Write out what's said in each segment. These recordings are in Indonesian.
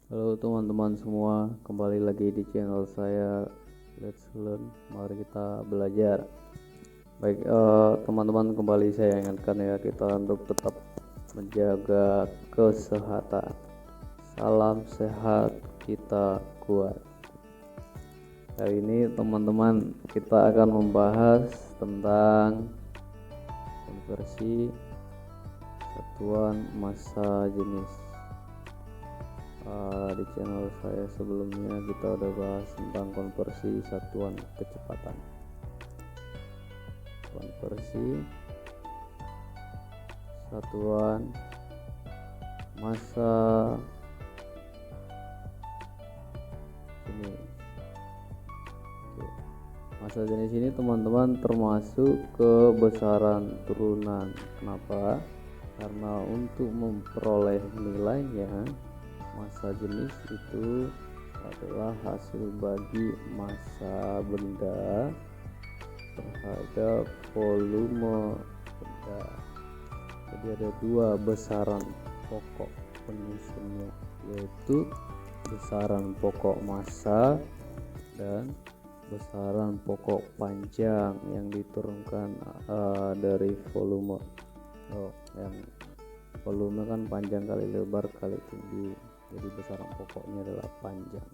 Halo teman-teman semua, kembali lagi di channel saya. Let's learn, mari kita belajar. Baik, teman-teman, kembali saya ingatkan ya, kita untuk tetap menjaga kesehatan. Salam sehat, kita kuat. Kali ini teman-teman, kita akan membahas tentang konversi satuan massa jenis. Di channel saya sebelumnya kita udah bahas tentang konversi satuan kecepatan, konversi satuan massa jenis. Oke. Massa jenis ini teman-teman termasuk kebesaran turunan. Kenapa? Karena untuk memperoleh nilainya, massa jenis itu adalah hasil bagi massa benda terhadap volume benda. Jadi ada dua besaran pokok penyusunnya, yaitu besaran pokok massa dan besaran pokok panjang yang diturunkan dari volume. Yang volume kan panjang kali lebar kali tinggi, jadi besaran pokoknya adalah panjang.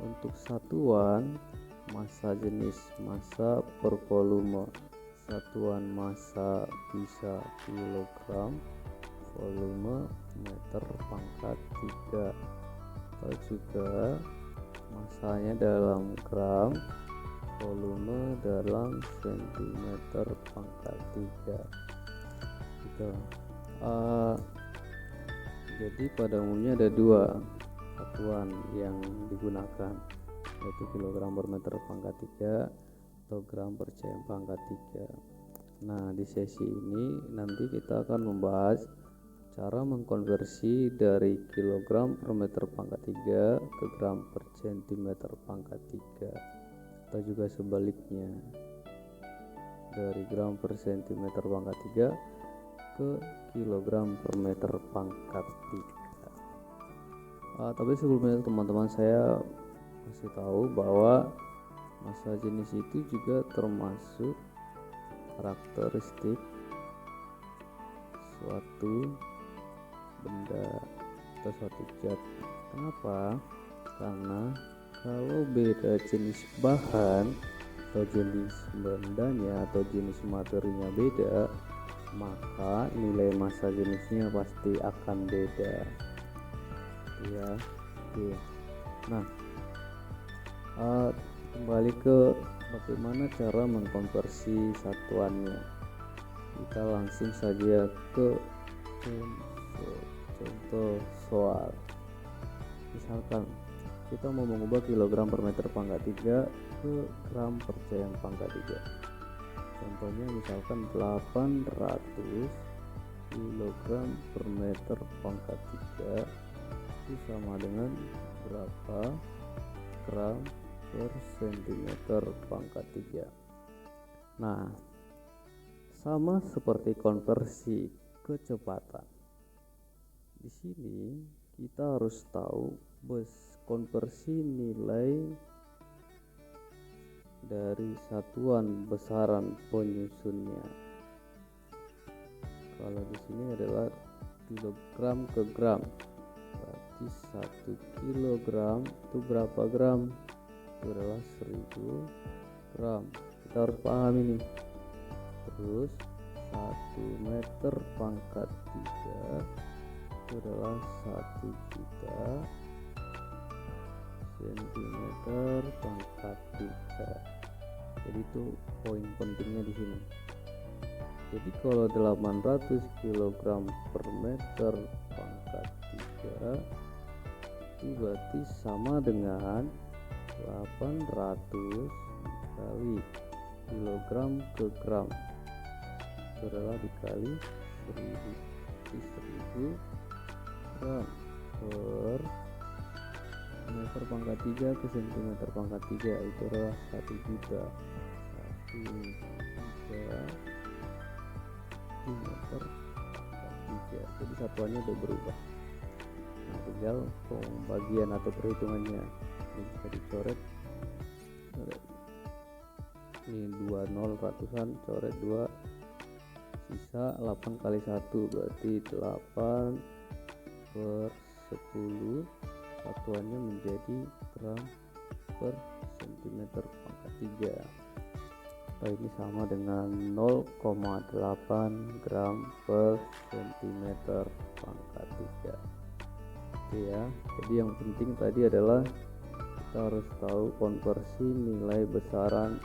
Untuk satuan massa jenis, massa per volume, satuan massa bisa kilogram, volume meter pangkat 3, atau juga massanya dalam gram, volume dalam sentimeter pangkat 3 gitu. Jadi pada umumnya ada dua satuan yang digunakan, yaitu kilogram per meter pangkat 3 atau gram per cm pangkat 3. Nah, di sesi ini nanti kita akan membahas cara mengkonversi dari kilogram per meter pangkat 3 ke gram per centimeter pangkat 3, atau juga sebaliknya, dari gram per centimeter pangkat 3 ke kilogram per meter pangkat 3. Tapi sebelumnya teman-teman, saya kasih tahu bahwa massa jenis itu juga termasuk karakteristik suatu benda atau suatu zat. Kenapa? Karena kalau beda jenis bahan atau jenis bendanya atau jenis materinya beda, maka nilai massa jenisnya pasti akan beda ya. Oke. Nah, kembali ke bagaimana cara mengkonversi satuannya, kita langsung saja ke contoh soal. Misalkan kita mau mengubah kilogram per meter pangkat 3 ke gram per cm pangkat 3. Contohnya misalkan 800 kilogram per meter pangkat 3 itu sama dengan berapa gram per sentimeter pangkat 3. Nah, sama seperti konversi kecepatan. Di sini kita harus tahu konversi nilai dari satuan besaran penyusunnya. Kalau di sini adalah kilogram ke gram, berarti 1 kilogram itu berapa gram? Itu adalah 1000 gram. Kita harus paham ini. Terus 1 meter pangkat 3 itu adalah 1 juta sentimeter pangkat 3. Jadi itu poin pentingnya di sini. Jadi kalau 800 kg per meter pangkat 3 itu berarti sama dengan 800 kali kilogram ke gram, itu adalah dikali 1000. Jadi 1000 gram per meter pangkat 3 ke sentimeter pangkat 3 itu adalah 1 juta. 1 juta meter pangkat 3. Jadi satuannya udah berubah. Nah, tinggal pembagian atau perhitungannya. Ini bisa dicoret, ini 20 ratusan, coret 2, sisa 8 kali 1 berarti 8/10, satuannya menjadi gram per sentimeter pangkat 3, atau ini sama dengan 0,8 gram per sentimeter pangkat 3. Oke ya, jadi yang penting tadi adalah kita harus tahu konversi nilai besaran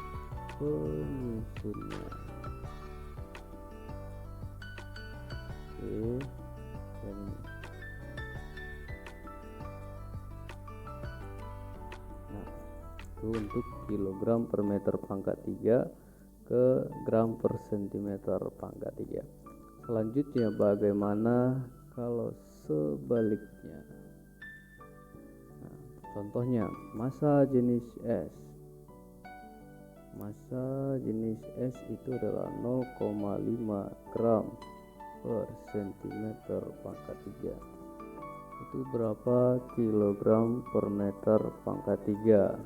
penyusunnya. Oke, dan nah itu untuk kilogram per meter pangkat 3 ke gram per sentimeter pangkat 3. Selanjutnya bagaimana kalau sebaliknya? Nah, contohnya massa jenis es. Massa jenis es itu adalah 0,5 gram per sentimeter pangkat 3. Itu berapa kilogram per meter pangkat 3?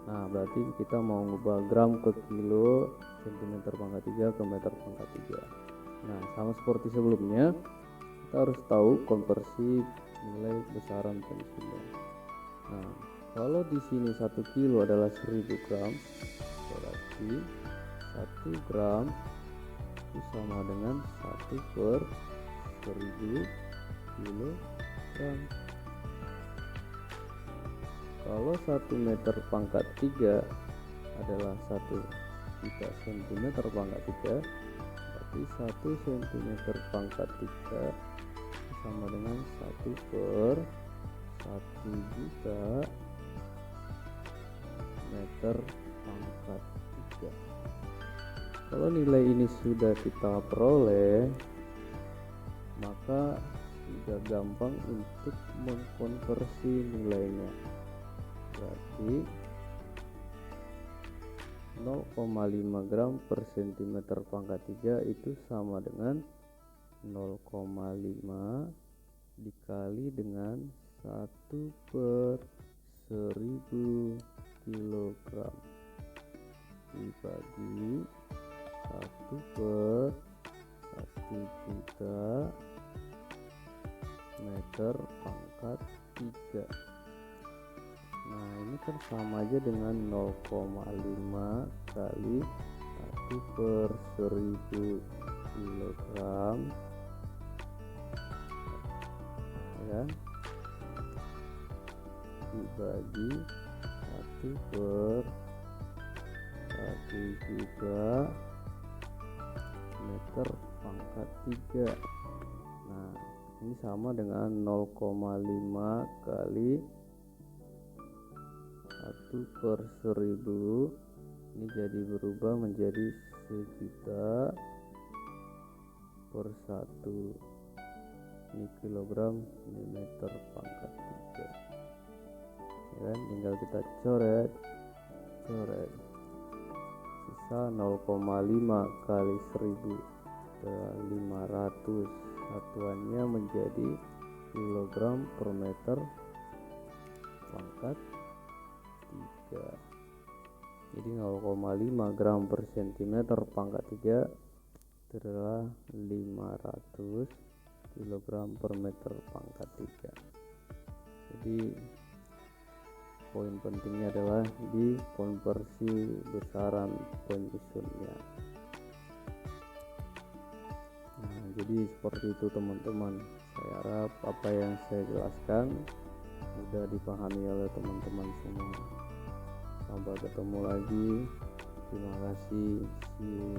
Nah, berarti kita mau ngubah gram ke kilo, sentimeter pangkat 3 ke meter pangkat 3. Nah, sama seperti sebelumnya, kita harus tahu konversi nilai besaran penyusunnya. Nah, kalau di sini 1 kilo adalah 1000 gram, berarti 1 gram itu sama dengan 1/1000 kilogram. Kalau 1 meter pangkat 3 adalah 1 juta sentimeter pangkat 3, berarti 1 sentimeter pangkat 3 sama dengan 1/1 juta meter pangkat 3. Kalau nilai ini sudah kita peroleh, maka sudah gampang untuk mengkonversi nilainya. Berarti 0,5 gram per sentimeter pangkat 3 itu sama dengan 0,5 dikali dengan 1/1000 kilogram dibagi 1/1 juta meter pangkat 3. Nah, ini kan sama aja dengan 0,5 kali 1/1000 kilogram, ya, dibagi 1/1 juta meter pangkat 3. Nah, ini sama dengan 0,5 kali 1/1000, ini jadi berubah menjadi 1.000.000 per 1, ini kilogram, ini meter pangkat 3, ya kan? Tinggal kita coret, sisa 0,5 kali 1000 adalah 500, satuannya menjadi kilogram per meter pangkat 3. Jadi 0,5 gram per sentimeter pangkat 3 itu adalah 500 kilogram per meter pangkat 3. Jadi poin pentingnya adalah di konversi besaran penyusunnya. Nah, jadi seperti itu teman-teman. Saya harap apa yang saya jelaskan mudah dipahami oleh teman-teman semua. Sampai ketemu lagi. Terima kasih. See you.